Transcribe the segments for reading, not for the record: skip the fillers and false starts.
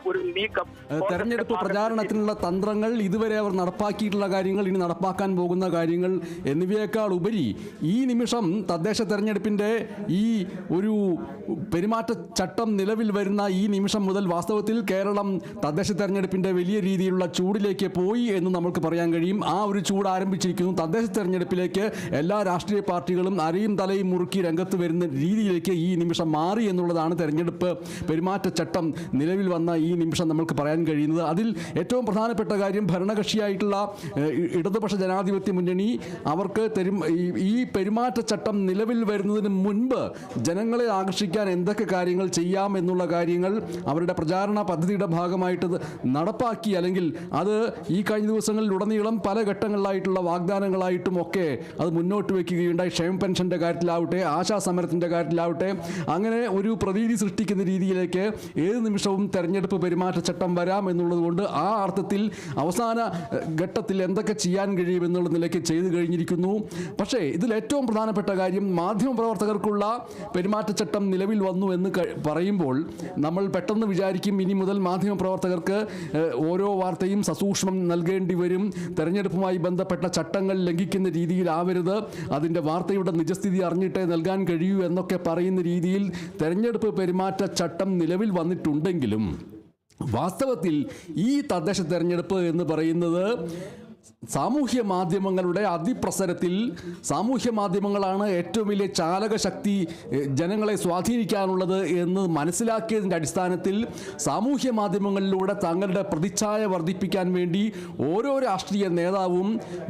ഒരു നീക്കം തെരഞ്ഞെടുപ്പ് പ്രചാരണത്തിനുള്ള തന്ത്രങ്ങൾ, ഇതുവരെ അവർ നടപ്പാക്കിയിട്ടുള്ള കാര്യങ്ങൾ, ഇനി നടപ്പാക്കാൻ പോകുന്ന കാര്യങ്ങൾ എന്നിവയേക്കാൾ ഉപരി ഈ നിമിഷം തദ്ദേശ തെരഞ്ഞെടുപ്പിൻ്റെ ഈ ഒരു പെരുമാറ്റച്ചട്ടം നിലവിൽ വരുന്ന ഈ നിമിഷം മുതൽ വാസ്തവത്തിൽ കേരളം തദ്ദേശ തെരഞ്ഞെടുപ്പിൻ്റെ വലിയ രീതിയിലുള്ള ചൂടിലേക്ക് പോയി എന്ന് നമുക്ക് പറയാൻ കഴിയും. ആ ഒരു ചൂട് ആരംഭിച്ചിരിക്കുന്നു. തദ്ദേശ തെരഞ്ഞെടുപ്പിലേക്ക് എല്ലാ രാഷ്ട്രീയ പാർട്ടികളും അരയും തലയും മുറുക്കി രംഗത്ത് വരുന്ന രീതിയിലേക്ക് ഈ നിമിഷം മാറി എന്നുള്ളതാണ് തെരഞ്ഞെടുപ്പ് പെരുമാറ്റച്ചട്ടം നിലവിൽ വന്ന ഈ നിമിഷം നമുക്ക് പറയാൻ കഴിയുന്നത്. അതിൽ ഏറ്റവും പ്രധാനപ്പെട്ട കാര്യം, ഭരണകക്ഷിയായിട്ടുള്ള ഇടതുപക്ഷ ജനാധിപത്യ മുന്നണി അവർക്ക് ഈ പെരുമാറ്റച്ചട്ടം നിലവിൽ വരുന്നതിന് മുൻപ് ജനങ്ങളെ ആകർഷിക്കാൻ എന്തൊക്കെ കാര്യങ്ങൾ ചെയ്യാം എന്നുള്ള കാര്യങ്ങൾ അവരുടെ പ്രചാരണ പദ്ധതിയുടെ ഭാഗമായിട്ട് നടപ്പാക്കി. അല്ലെങ്കിൽ അത് ഈ കഴിഞ്ഞ ദിവസങ്ങളിലുടനീളം പല ഘട്ടങ്ങളിലായിട്ടുള്ള വാഗ്ദാനങ്ങളായിട്ടും ഒക്കെ അത് മുന്നോട്ട് വയ്ക്കുകയുണ്ടായി. ക്ഷേമ പെൻഷൻ്റെ കാര്യത്തിലാവട്ടെ, ആശാ സമരത്തിൻ്റെ കാര്യത്തിലാവട്ടെ, അങ്ങനെ ഒരു പ്രതീതി സൃഷ്ടിക്കുന്ന രീതിയിലേക്ക് ഏത് നിമിഷവും തെരഞ്ഞെടുപ്പ് പെരുമാറ്റച്ചട്ടം വരാം എന്നുള്ളത് കൊണ്ട് ആ അർത്ഥത്തിൽ അവസാന ഘട്ടത്തിൽ എന്തൊക്കെ ചെയ്യാൻ കഴിയുമെന്നുള്ള നിലയ്ക്ക് ചെയ്തു കഴിഞ്ഞിരിക്കുന്നു. പക്ഷേ ഇതിൽ ഏറ്റവും പ്രധാനപ്പെട്ട കാര്യം, മാധ്യമപ്രവർത്തകർക്കുള്ള പെരുമാറ്റച്ചട്ടം നിലവിൽ വന്നു എന്ന് പറയുമ്പോൾ നമ്മൾ പെട്ടെന്ന് വിചാരിക്കും ഇനി മുതൽ മാധ്യമപ്രവർത്തകർക്ക് ഓരോ വാർത്തയും സസൂക്ഷ്മം നൽകേണ്ടി വരും, തെരഞ്ഞെടുപ്പുമായി ബന്ധപ്പെട്ട ചട്ടങ്ങൾ ലംഘിക്കുന്ന രീതിയിലാവരുത്, അതിൻ്റെ വാർത്തയുടെ നിജസ്ഥിതി അറിഞ്ഞിട്ടേ നൽകാൻ കഴിയൂ എന്നൊക്കെ പറയുന്ന രീതിയിൽ തെരഞ്ഞെടുപ്പ് പെരുമാറ്റച്ചട്ടം നിലവിൽ വന്നിട്ടുണ്ടെങ്കിലും വാസ്തവത്തിൽ ഈ തദ്ദേശ തെരഞ്ഞെടുപ്പ് എന്ന് പറയുന്നത് സാമൂഹ്യ മാധ്യമങ്ങളുടെ അതിപ്രസരത്തിൽ, സാമൂഹ്യ മാധ്യമങ്ങളാണ് ഏറ്റവും വലിയ ചാലകശക്തി ജനങ്ങളെ സ്വാധീനിക്കാനുള്ളത് എന്ന് മനസ്സിലാക്കിയതിൻ്റെ അടിസ്ഥാനത്തിൽ സാമൂഹ്യ മാധ്യമങ്ങളിലൂടെ തങ്ങളുടെ പ്രതിച്ഛായ വർദ്ധിപ്പിക്കാൻ വേണ്ടി ഓരോ രാഷ്ട്രീയ നേതാവും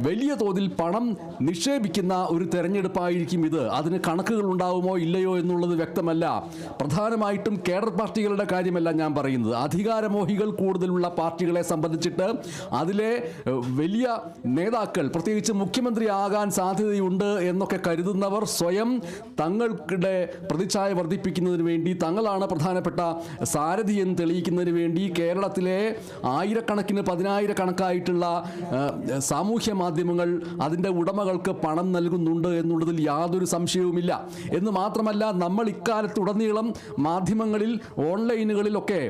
വലിയ തോതിൽ പണം നിക്ഷേപിക്കുന്ന ഒരു തെരഞ്ഞെടുപ്പായിരിക്കും ഇത്. അതിന് കണക്കുകൾ ഉണ്ടാവുമോ ഇല്ലയോ എന്നുള്ളത് വ്യക്തമല്ല. പ്രധാനമായിട്ടും കേഡർ പാർട്ടികളുടെ കാര്യമല്ല ഞാൻ പറയുന്നത്. അധികാരമോഹികൾ കൂടുതലുള്ള പാർട്ടികളെ സംബന്ധിച്ചിട്ട് അതിലെ വലിയ നേതാക്കൾ, പ്രത്യേകിച്ച് മുഖ്യമന്ത്രി ആകാൻ സാധ്യതയുണ്ട് എന്നൊക്കെ കരുതുന്നവർ സ്വയം തങ്ങളുടെ പ്രതിച്ഛായ വർദ്ധിപ്പിക്കുന്നതിന് വേണ്ടി, തങ്ങളാണ് പ്രധാനപ്പെട്ട സാരഥി എന്ന് തെളിയിക്കുന്നതിന് വേണ്ടി കേരളത്തിലെ ആയിരക്കണക്കിന് പതിനായിരക്കണക്കായിട്ടുള്ള സാമൂഹ്യ മാധ്യമങ്ങൾ അതിൻ്റെ ഉടമകൾക്ക് പണം നൽകുന്നുണ്ട് എന്നുള്ളതിൽ യാതൊരു സംശയവുമില്ല. എന്ന് മാത്രമല്ല, നമ്മൾ ഇക്കാലത്തുടനീളം മാധ്യമങ്ങളിൽ, ഓൺലൈനുകളിലൊക്കെ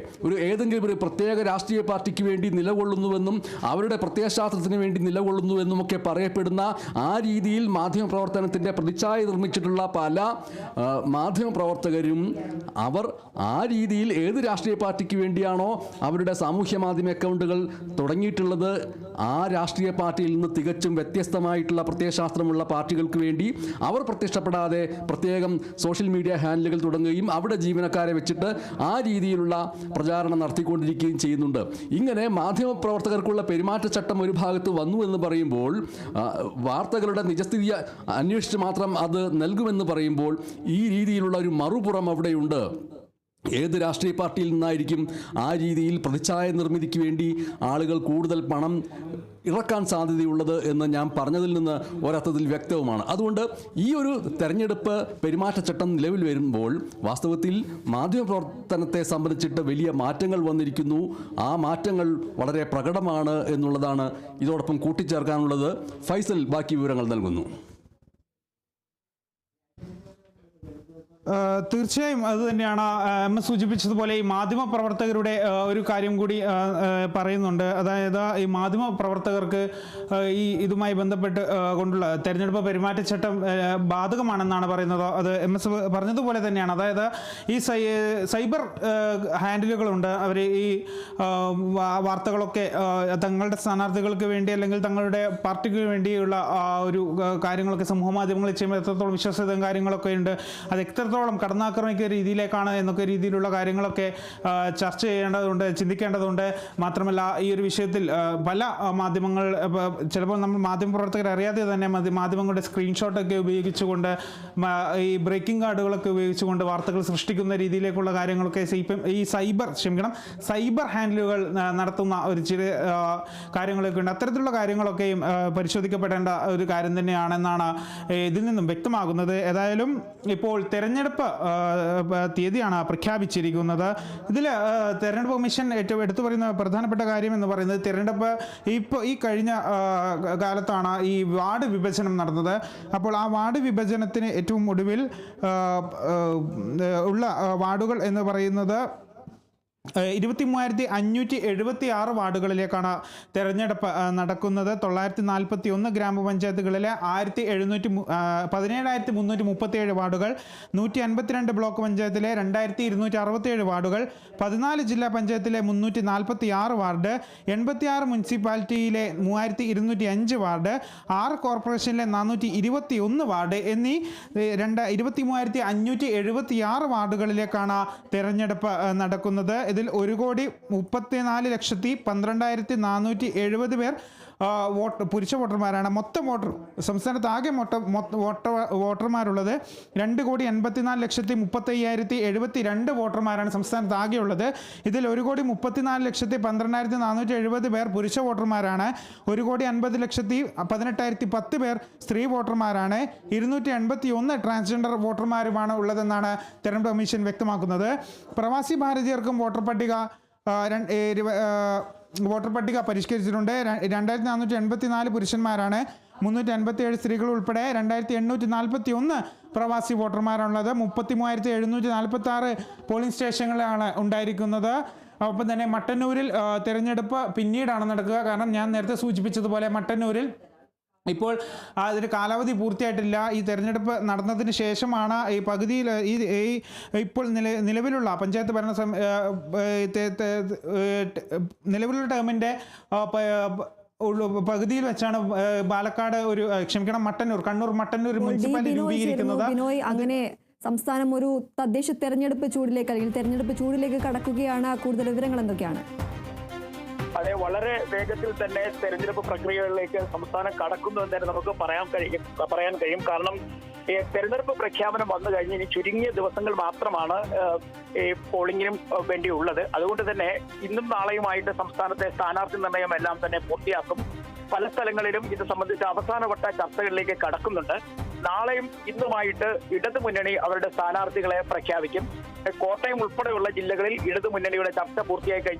ഏതെങ്കിലും ഒരു പ്രത്യേക രാഷ്ട്രീയ പാർട്ടിക്ക് വേണ്ടി നിലകൊള്ളുന്നുവെന്നും അവരുടെ പ്രത്യയശാസ്ത്രത്തിന് വേണ്ടി നിലകൊള്ളുന്നു എന്നുമൊക്കെ പറയപ്പെടുന്ന ആ രീതിയിൽ മാധ്യമപ്രവർത്തനത്തിൻ്റെ പ്രതിച്ഛായ നിർമ്മിച്ചിട്ടുള്ള പല മാധ്യമപ്രവർത്തകരും അവർ ആ രീതിയിൽ ഏത് രാഷ്ട്രീയ പാർട്ടിക്ക് വേണ്ടിയാണോ അവരുടെ സാമൂഹ്യ മാധ്യമ അക്കൗണ്ടുകൾ തുടങ്ങിയിട്ടുള്ളത്, ആ രാഷ്ട്രീയ പാർട്ടിയിൽ നിന്ന് തികച്ചും വ്യത്യസ്തമായിട്ടുള്ള പ്രത്യയശാസ്ത്രമുള്ള പാർട്ടികൾക്ക് വേണ്ടി അവർ പ്രത്യക്ഷപ്പെടാതെ പ്രത്യേകം സോഷ്യൽ മീഡിയ ഹാൻഡിലുകൾ തുടങ്ങുകയും അവിടെ ജീവനക്കാരെ വെച്ചിട്ട് ആ രീതിയിലുള്ള പ്രചാരണം നടത്തിക്കൊണ്ടിരിക്കുകയും ചെയ്യുന്നുണ്ട്. ഇങ്ങനെ മാധ്യമപ്രവർത്തകർക്കുള്ള പെരുമാറ്റച്ചട്ടം ഒരു ഭാഗത്ത് വന്നു എന്ന് പറയുമ്പോൾ, വാർത്തകളുടെ നിജസ്ഥിതി അന്വേഷിച്ച് മാത്രം അത് നൽകുമെന്ന് പറയുമ്പോൾ ഈ രീതിയിലുള്ള ഒരു മറുപുറം അവിടെയുണ്ട്. ഏത് രാഷ്ട്രീയ പാർട്ടിയിൽ നിന്നായിരിക്കും ആ രീതിയിൽ പ്രതിച്ഛായ നിർമ്മിതിക്ക് വേണ്ടി ആളുകൾ കൂടുതൽ പണം ഇറക്കാൻ സാധ്യതയുള്ളത് എന്ന് ഞാൻ പറഞ്ഞതിൽ നിന്ന് ഒരർത്ഥത്തിൽ വ്യക്തവുമാണ്. അതുകൊണ്ട് ഈ ഒരു തെരഞ്ഞെടുപ്പ് പെരുമാറ്റച്ചട്ടം നിലവിൽ വരുമ്പോൾ വാസ്തവത്തിൽ മാധ്യമപ്രവർത്തനത്തെ സംബന്ധിച്ചിട്ട് വലിയ മാറ്റങ്ങൾ വന്നിരിക്കുന്നു. ആ മാറ്റങ്ങൾ വളരെ പ്രകടമാണ് എന്നുള്ളതാണ് ഇതോടൊപ്പം കൂട്ടിച്ചേർക്കാനുള്ളത്. ഫൈസൽ ബാക്കി വിവരങ്ങൾ നൽകുന്നു. തീർച്ചയായും അത് തന്നെയാണ് എം എസ് സൂചിപ്പിച്ചതുപോലെ ഈ മാധ്യമ പ്രവർത്തകരുടെ ഒരു കാര്യം കൂടി പറയുന്നുണ്ട്. അതായത് ഈ മാധ്യമ പ്രവർത്തകർക്ക് ഈ ഇതുമായി ബന്ധപ്പെട്ട് കൊണ്ടുള്ള തെരഞ്ഞെടുപ്പ് പെരുമാറ്റച്ചട്ടം ബാധകമാണെന്നാണ് പറയുന്നത്. അത് എം എസ് പറഞ്ഞതുപോലെ തന്നെയാണ്. അതായത് ഈ സൈബർ ഹാൻഡിലുകളുണ്ട്. അവർ ഈ വാർത്തകളൊക്കെ തങ്ങളുടെ സ്ഥാനാർത്ഥികൾക്ക് വേണ്ടി അല്ലെങ്കിൽ തങ്ങളുടെ പാർട്ടിക്ക് വേണ്ടിയുള്ള ഒരു കാര്യങ്ങളൊക്കെ സമൂഹ മാധ്യമങ്ങളിൽ ചെയ്യുമ്പോൾ എത്രത്തോളം വിശ്വാസ്യതയും കാര്യങ്ങളൊക്കെ ഉണ്ട്, അത് എത്രത്തോളം കടന്നാക്രമിക്കുന്ന രീതിയിലേക്കാണ് എന്നൊക്കെ രീതിയിലുള്ള കാര്യങ്ങളൊക്കെ ചർച്ച ചെയ്യേണ്ടതുണ്ട്, ചിന്തിക്കേണ്ടതുണ്ട്. മാത്രമല്ല ഈ ഒരു വിഷയത്തിൽ പല മാധ്യമങ്ങൾ, ചിലപ്പോൾ നമ്മൾ മാധ്യമപ്രവർത്തകർ അറിയാതെ തന്നെ മാധ്യമങ്ങളുടെ സ്ക്രീൻഷോട്ടൊക്കെ ഉപയോഗിച്ചുകൊണ്ട്, ഈ ബ്രേക്കിംഗ് കാർഡുകളൊക്കെ ഉപയോഗിച്ചുകൊണ്ട് വാർത്തകൾ സൃഷ്ടിക്കുന്ന രീതിയിലേക്കുള്ള കാര്യങ്ങളൊക്കെ ഈ സൈബർ ഹാൻഡിലുകൾ നടത്തുന്ന ഒരു ചില കാര്യങ്ങളൊക്കെ ഉണ്ട്. അത്തരത്തിലുള്ള കാര്യങ്ങളൊക്കെയും പരിശോധിക്കപ്പെടേണ്ട ഒരു കാര്യം തന്നെയാണെന്നാണ് ഇതിൽ നിന്നും വ്യക്തമാകുന്നത്. ഏതായാലും ഇപ്പോൾ തെരഞ്ഞെടുപ്പ് തീയതിയാണ് പ്രഖ്യാപിച്ചിരിക്കുന്നത്. ഇതിൽ തെരഞ്ഞെടുപ്പ് കമ്മീഷൻ ഏറ്റവും എടുത്തു പറയുന്ന പ്രധാനപ്പെട്ട കാര്യം എന്ന് പറയുന്നത്, തെരഞ്ഞെടുപ്പ് ഈ കഴിഞ്ഞ കാലത്താണ് ഈ വാർഡ് വിഭജനം നടന്നത്. അപ്പോൾ ആ വാർഡ് വിഭജനത്തിന് ഏറ്റവും ഒടുവിൽ ഉള്ള വാർഡുകൾ എന്ന് പറയുന്നത് 23,576 വാർഡുകളിലേക്കാണ് തെരഞ്ഞെടുപ്പ് നടക്കുന്നത്. 941 ഗ്രാമപഞ്ചായത്തുകളിലെ 17,337 വാർഡുകൾ, 152 ബ്ലോക്ക് പഞ്ചായത്തിലെ 2,267 വാർഡുകൾ, 14 ജില്ലാ പഞ്ചായത്തിലെ 346 വാർഡ്, 86 മുനിസിപ്പാലിറ്റിയിലെ 3,205 വാർഡ്, 6 കോർപ്പറേഷനിലെ 421 വാർഡ് എന്നീ 23,576 വാർഡുകളിലേക്കാണ് തെരഞ്ഞെടുപ്പ് നടക്കുന്നത്. ഇതിൽ 1,34,12,470 പേർ പുരുഷ വോട്ടർമാരാണ്. മൊത്തം സംസ്ഥാനത്ത് ആകെ വോട്ടർമാരുള്ളത് 2,84,35,072 വോട്ടർമാരാണ് സംസ്ഥാനത്ത് ആകെയുള്ളത്. ഇതിൽ 1,34,12,470 പേർ പുരുഷ വോട്ടർമാരാണ്. 1,50,18,010 പേർ സ്ത്രീ വോട്ടർമാരാണ്. 281 ട്രാൻസ്ജെൻഡർ വോട്ടർമാരുമാണ് ഉള്ളതെന്നാണ് തെരഞ്ഞെടുപ്പ് കമ്മീഷൻ വ്യക്തമാക്കുന്നത്. പ്രവാസി ഭാരതീയർക്കും വോട്ടർ പട്ടിക പരിഷ്കരിച്ചിട്ടുണ്ട്. 2,484 പുരുഷന്മാരാണ്, 357 സ്ത്രീകൾ ഉൾപ്പെടെ 2,841 പ്രവാസി വോട്ടർമാരാണുള്ളത്. 33,746 പോളിംഗ് സ്റ്റേഷനുകളാണ് ഉണ്ടായിരിക്കുന്നത്. ഒപ്പം തന്നെ മട്ടന്നൂരിൽ തിരഞ്ഞെടുപ്പ് പിന്നീടാണ് നടക്കുക. കാരണം ഞാൻ നേരത്തെ സൂചിപ്പിച്ചതുപോലെ മട്ടന്നൂരിൽ ഇപ്പോൾ അതിന് കാലാവധി പൂർത്തിയായിട്ടില്ല. ഈ തെരഞ്ഞെടുപ്പ് നടന്നതിന് ശേഷമാണ് ഈ പകുതിയിൽ ഇപ്പോൾ നിലവിലുള്ള പഞ്ചായത്ത് നിലവിലുള്ള ടേമിൻ്റെ പകുതിയിൽ വെച്ചാണ് പാലക്കാട് കണ്ണൂർ മട്ടന്നൂർ മുനിസിപ്പാലിറ്റി രൂപീകരിക്കുന്നത്. അങ്ങനെ സംസ്ഥാനം ഒരു തദ്ദേശ തെരഞ്ഞെടുപ്പ് ചൂടിലേക്ക് അല്ലെങ്കിൽ തെരഞ്ഞെടുപ്പ് ചൂടിലേക്ക് കടക്കുകയാണ്. കൂടുതൽ വിവരങ്ങൾ എന്തൊക്കെയാണ്? അതെ, വളരെ വേഗത്തിൽ തന്നെ തെരഞ്ഞെടുപ്പ് പ്രക്രിയകളിലേക്ക് സംസ്ഥാനം കടക്കുന്നു എന്ന് തന്നെ നമുക്ക് പറയാൻ കഴിയും. കാരണം തെരഞ്ഞെടുപ്പ് പ്രഖ്യാപനം വന്നു കഴിഞ്ഞ് ഇനി ചുരുങ്ങിയ ദിവസങ്ങൾ മാത്രമാണ് ഈ പോളിംഗിനും വേണ്ടിയുള്ളത്. അതുകൊണ്ട് തന്നെ ഇന്നും നാളെയുമായിട്ട് സംസ്ഥാനത്തെ സ്ഥാനാർത്ഥി നിർണയം എല്ലാം തന്നെ പൂർത്തിയാക്കും. പല സ്ഥലങ്ങളിലും ഇത് സംബന്ധിച്ച് അവസാനവട്ട ചർച്ചകളിലേക്ക് കടക്കുന്നുണ്ട്. നാളെയും ഇന്നുമായിട്ട് ഇടതുമുന്നണി അവരുടെ സ്ഥാനാർത്ഥികളെ പ്രഖ്യാപിക്കും. കോട്ടയം ഉൾപ്പെടെയുള്ള ജില്ലകളിൽ ഇടതുമുന്നണിയുടെ ചർച്ച പൂർത്തിയായി കഴിഞ്ഞു.